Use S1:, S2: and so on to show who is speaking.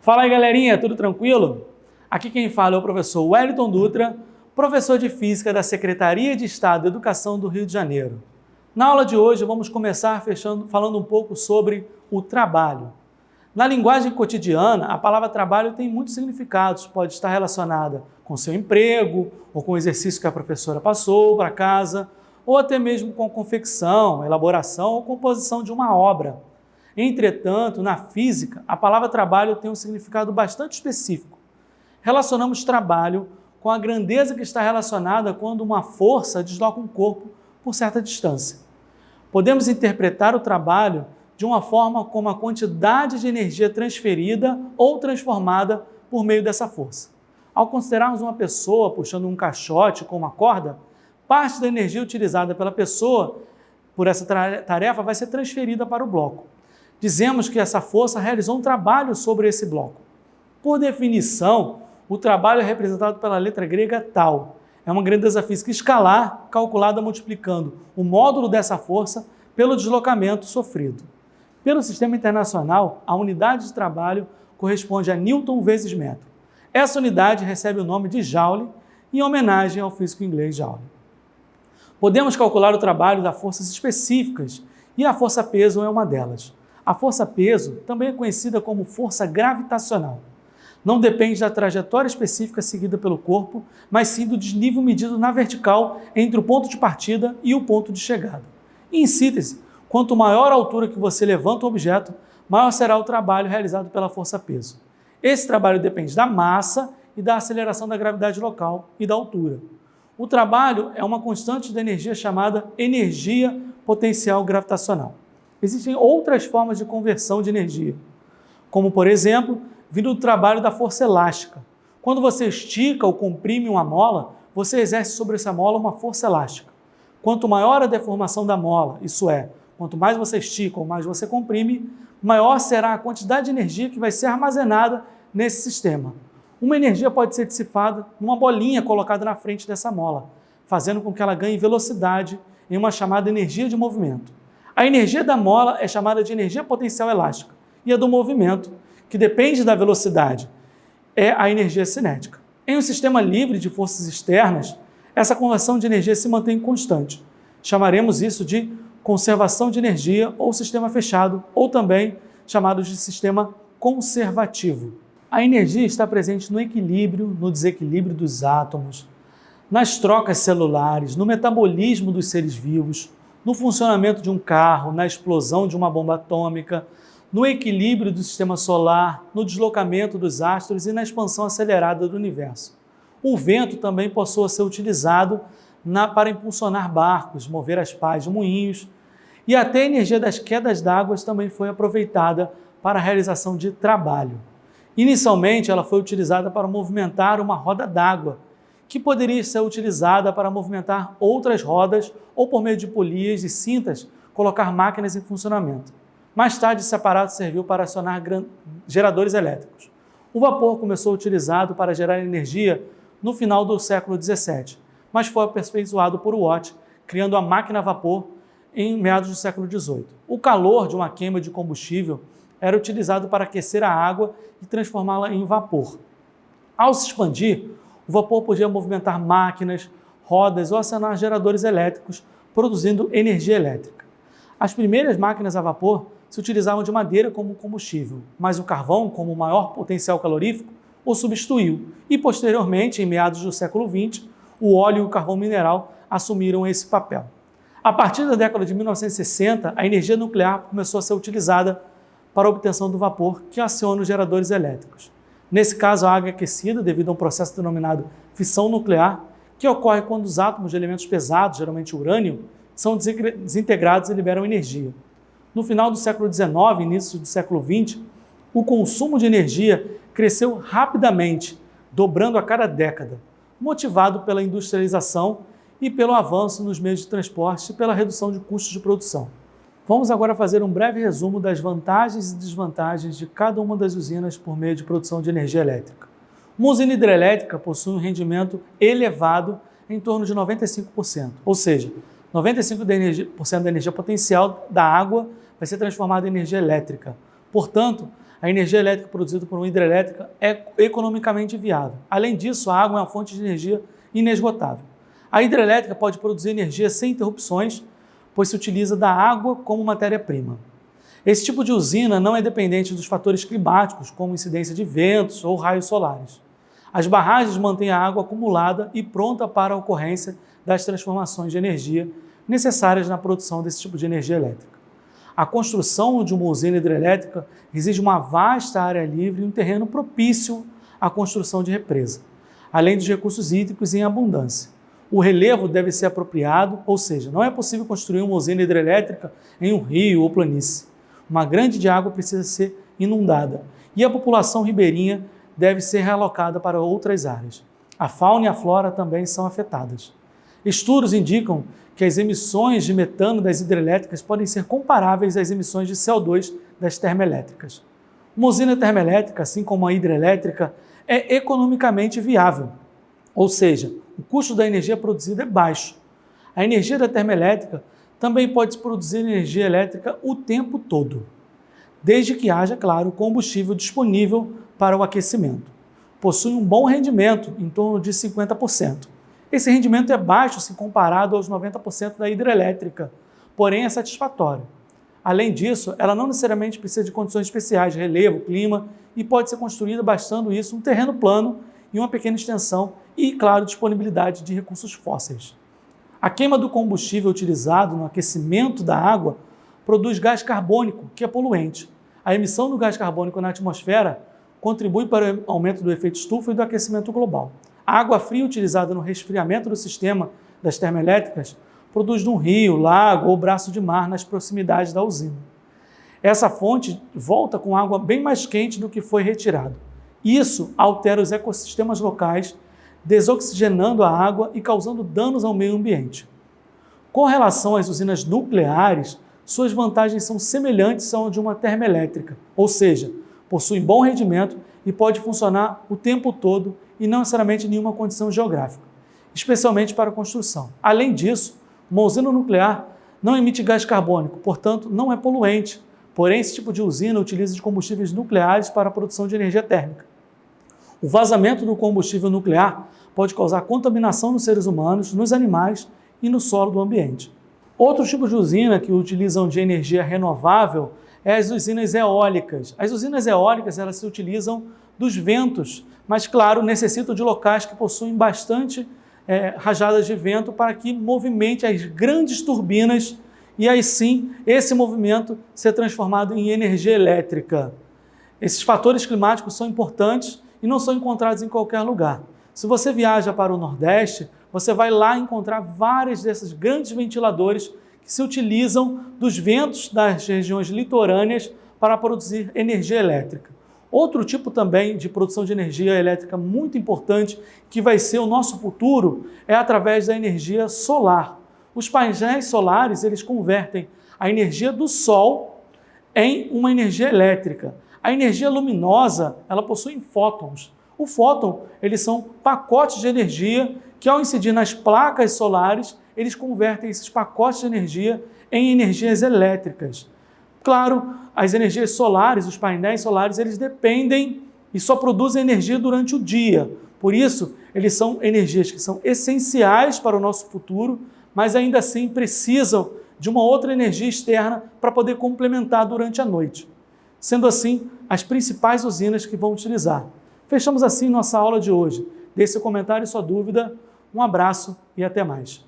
S1: Fala aí, galerinha, tudo tranquilo? Aqui quem fala é o professor Wellington Dutra, professor de Física da Secretaria de Estado de Educação do Rio de Janeiro. Na aula de hoje vamos começar falando um pouco sobre o trabalho. Na linguagem cotidiana, a palavra trabalho tem muitos significados, pode estar relacionada com seu emprego, ou com o exercício que a professora passou para casa, ou até mesmo com confecção, elaboração ou composição de uma obra. Entretanto, na física, a palavra trabalho tem um significado bastante específico. Relacionamos trabalho com a grandeza que está relacionada quando uma força desloca um corpo por certa distância. Podemos interpretar o trabalho de uma forma como a quantidade de energia transferida ou transformada por meio dessa força. Ao considerarmos uma pessoa puxando um caixote com uma corda, parte da energia utilizada pela pessoa por essa tarefa vai ser transferida para o bloco. Dizemos que essa força realizou um trabalho sobre esse bloco. Por definição, o trabalho é representado pela letra grega tau. É uma grandeza física escalar calculada multiplicando o módulo dessa força pelo deslocamento sofrido. Pelo sistema internacional, a unidade de trabalho corresponde a Newton vezes metro. Essa unidade recebe o nome de Joule, em homenagem ao físico inglês Joule. Podemos calcular o trabalho das forças específicas e a força-peso é uma delas. A força-peso também é conhecida como força gravitacional. Não depende da trajetória específica seguida pelo corpo, mas sim do desnível medido na vertical entre o ponto de partida e o ponto de chegada. Em síntese, quanto maior a altura que você levanta o objeto, maior será o trabalho realizado pela força-peso. Esse trabalho depende da massa e da aceleração da gravidade local e da altura. O trabalho é uma constante da energia chamada energia potencial gravitacional. Existem outras formas de conversão de energia, como, por exemplo, vindo do trabalho da força elástica. Quando você estica ou comprime uma mola, você exerce sobre essa mola uma força elástica. Quanto maior a deformação da mola, isso é, quanto mais você estica ou mais você comprime, maior será a quantidade de energia que vai ser armazenada nesse sistema. Uma energia pode ser dissipada numa bolinha colocada na frente dessa mola, fazendo com que ela ganhe velocidade em uma chamada energia de movimento. A energia da mola é chamada de energia potencial elástica e a do movimento, que depende da velocidade, é a energia cinética. Em um sistema livre de forças externas, essa conversão de energia se mantém constante. Chamaremos isso de conservação de energia ou sistema fechado, ou também chamado de sistema conservativo. A energia está presente no equilíbrio, no desequilíbrio dos átomos, nas trocas celulares, no metabolismo dos seres vivos, no funcionamento de um carro, na explosão de uma bomba atômica, no equilíbrio do sistema solar, no deslocamento dos astros e na expansão acelerada do universo. O vento também passou a ser utilizado para impulsionar barcos, mover as pás de moinhos, e até a energia das quedas d'água também foi aproveitada para a realização de trabalho. Inicialmente, ela foi utilizada para movimentar uma roda d'água, que poderia ser utilizada para movimentar outras rodas ou por meio de polias e cintas, colocar máquinas em funcionamento. Mais tarde, esse aparato serviu para acionar geradores elétricos. O vapor começou utilizado para gerar energia no final do século XVII, mas foi aperfeiçoado por Watt, criando a máquina a vapor em meados do século XVIII. O calor de uma queima de combustível era utilizado para aquecer a água e transformá-la em vapor. Ao se expandir, o vapor podia movimentar máquinas, rodas ou acionar geradores elétricos, produzindo energia elétrica. As primeiras máquinas a vapor se utilizavam de madeira como combustível, mas o carvão, como maior potencial calorífico, o substituiu e, posteriormente, em meados do século XX, o óleo e o carvão mineral assumiram esse papel. A partir da década de 1960, a energia nuclear começou a ser utilizada para a obtenção do vapor que aciona os geradores elétricos. Nesse caso, a água é aquecida devido a um processo denominado fissão nuclear, que ocorre quando os átomos de elementos pesados, geralmente urânio, são desintegrados e liberam energia. No final do século XIX e início do século XX, o consumo de energia cresceu rapidamente, dobrando a cada década, motivado pela industrialização e pelo avanço nos meios de transporte e pela redução de custos de produção. Vamos agora fazer um breve resumo das vantagens e desvantagens de cada uma das usinas por meio de produção de energia elétrica. Uma usina hidrelétrica possui um rendimento elevado em torno de 95%, ou seja, 95% da energia potencial da água vai ser transformada em energia elétrica, Portanto, a energia elétrica produzida por uma hidrelétrica é economicamente viável. Além disso, a água é uma fonte de energia inesgotável. A hidrelétrica pode produzir energia sem interrupções, pois se utiliza da água como matéria-prima. Esse tipo de usina não é dependente dos fatores climáticos, como incidência de ventos ou raios solares. As barragens mantêm a água acumulada e pronta para a ocorrência das transformações de energia necessárias na produção desse tipo de energia elétrica. A construção de uma usina hidrelétrica exige uma vasta área livre e um terreno propício à construção de represa, além dos recursos hídricos em abundância. O relevo deve ser apropriado, ou seja, não é possível construir uma usina hidrelétrica em um rio ou planície. Uma grande de água precisa ser inundada e a população ribeirinha deve ser realocada para outras áreas. A fauna e a flora também são afetadas. Estudos indicam que as emissões de metano das hidrelétricas podem ser comparáveis às emissões de CO2 das termoelétricas. Uma usina termoelétrica, assim como a hidrelétrica, é economicamente viável, ou seja, o custo da energia produzida é baixo. A energia da termoelétrica também pode produzir energia elétrica o tempo todo, desde que haja, claro, combustível disponível para o aquecimento. Possui um bom rendimento, em torno de 50%. Esse rendimento é baixo se comparado aos 90% da hidrelétrica, porém é satisfatório. Além disso, ela não necessariamente precisa de condições especiais, relevo, clima, e pode ser construída bastando isso um terreno plano e uma pequena extensão e, claro, disponibilidade de recursos fósseis. A queima do combustível utilizado no aquecimento da água produz gás carbônico, que é poluente. A emissão do gás carbônico na atmosfera contribui para o aumento do efeito estufa e do aquecimento global. A água fria utilizada no resfriamento do sistema das termoelétricas produz num rio, lago ou braço de mar nas proximidades da usina. Essa fonte volta com água bem mais quente do que foi retirado. Isso altera os ecossistemas locais, desoxigenando a água e causando danos ao meio ambiente. Com relação às usinas nucleares, suas vantagens são semelhantes ao de uma termoelétrica, ou seja, possui bom rendimento e pode funcionar o tempo todo e não necessariamente em nenhuma condição geográfica, especialmente para a construção. Além disso, uma usina nuclear não emite gás carbônico, portanto, não é poluente. Porém, esse tipo de usina utiliza de combustíveis nucleares para a produção de energia térmica. O vazamento do combustível nuclear pode causar contaminação nos seres humanos, nos animais e no solo do ambiente. Outro tipo de usina que utilizam de energia renovável é as usinas eólicas. As usinas eólicas elas se utilizam dos ventos, mas, claro, necessitam de locais que possuem bastante rajadas de vento para que movimente as grandes turbinas e aí sim esse movimento ser transformado em energia elétrica. Esses fatores climáticos são importantes e não são encontrados em qualquer lugar. Se você viaja para o Nordeste, você vai lá encontrar vários desses grandes ventiladores que se utilizam dos ventos das regiões litorâneas para produzir energia elétrica. Outro tipo também de produção de energia elétrica muito importante, que vai ser o nosso futuro, é através da energia solar. Os painéis solares, eles convertem a energia do sol em uma energia elétrica. A energia luminosa, ela possui fótons. O fóton, eles são pacotes de energia que, ao incidir nas placas solares, eles convertem esses pacotes de energia em energias elétricas. Claro, as energias solares, os painéis solares, eles dependem e só produzem energia durante o dia. Por isso, eles são energias que são essenciais para o nosso futuro, mas ainda assim precisam de uma outra energia externa para poder complementar durante a noite. Sendo assim, as principais usinas que vão utilizar. Fechamos assim nossa aula de hoje. Deixe seu comentário e sua dúvida. Um abraço e até mais.